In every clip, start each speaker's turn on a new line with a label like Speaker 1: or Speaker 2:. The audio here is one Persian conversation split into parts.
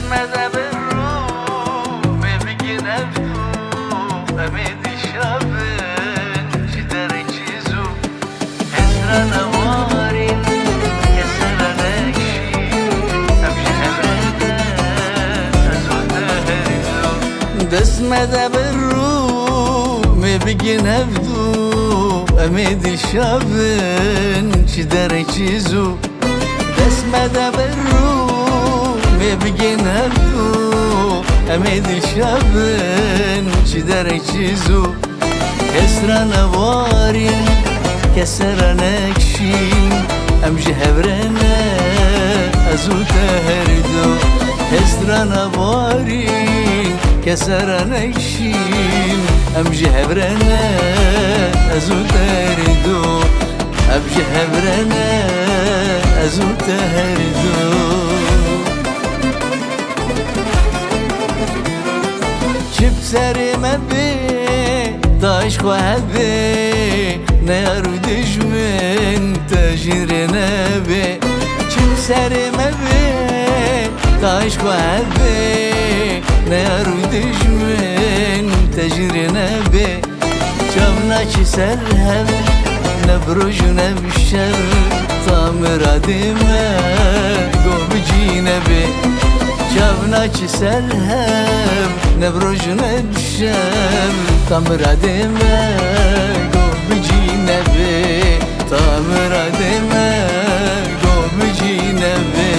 Speaker 1: ماذا بالروم بيجي نفسه أميد الشابن جدار يجيزو يسرى نوارين يسرى نكشي أمشي حبرنا أزود هرزو بس ماذا بالروم بيجي نفسه أميد الشابن جدار يجيزو بس ماذا بالروم بيجي نفسه أميد الشابن جدار يجيزو كسرى نوارين كسرى نكشين أمشي حبرنا أزود هردو كسرى نوارين كسرى نكشين أمشي حبرنا أزود هردو أمشي حبرنا أزود هردو شب سري مبي طايش وهبي نار دجمن تاجر نبي شب سري مبي طايش وهبي نار دجمن تاجر نبي شافنا شي سرهم نبرج نبشر طامر دمه قوم جينبي شافنا شي سرهم نبرج نبشر طامر دمه قوم جينبي طامر دمه قوم جينبي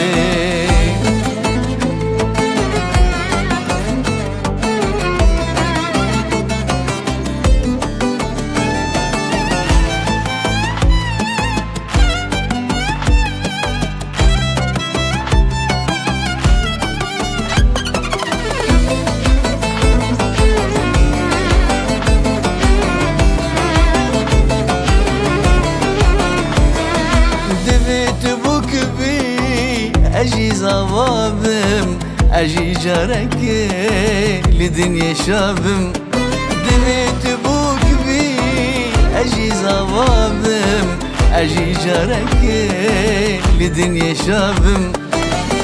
Speaker 1: أجي زوابم أجي جارك لدنيا شابم دميت بوك بي أجي زوابم أجي جارك لدنيا شابم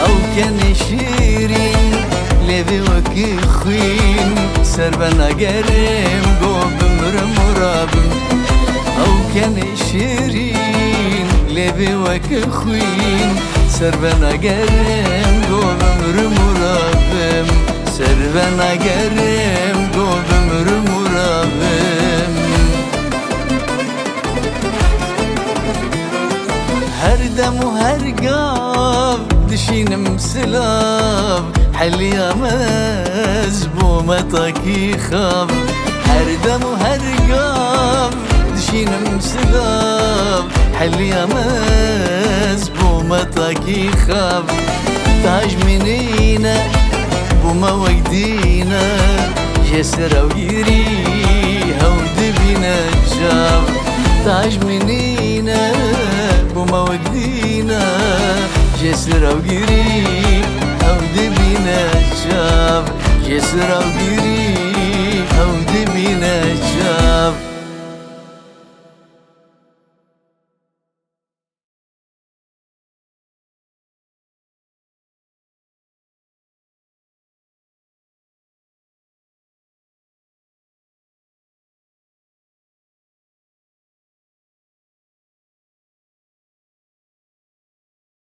Speaker 1: أو كان شيرين لبي وكي خوين سربنا قرم قوب مرابم أو كان شيرين لبي وكي خوين سربنا قرم قوم مرابم سربنا قرم قوم مرابم هر دم وهر قاب دشين مسلاب حليا مزبومتك خاب هر دم وهر قاب دشين مسلاب حليا مزبومتك خاب تاج منينا بوما وقدينا جسر ويري هود بينا جاب تاج منينا بوما وقدينا جسر ويري هود بينا جاب جسر ويري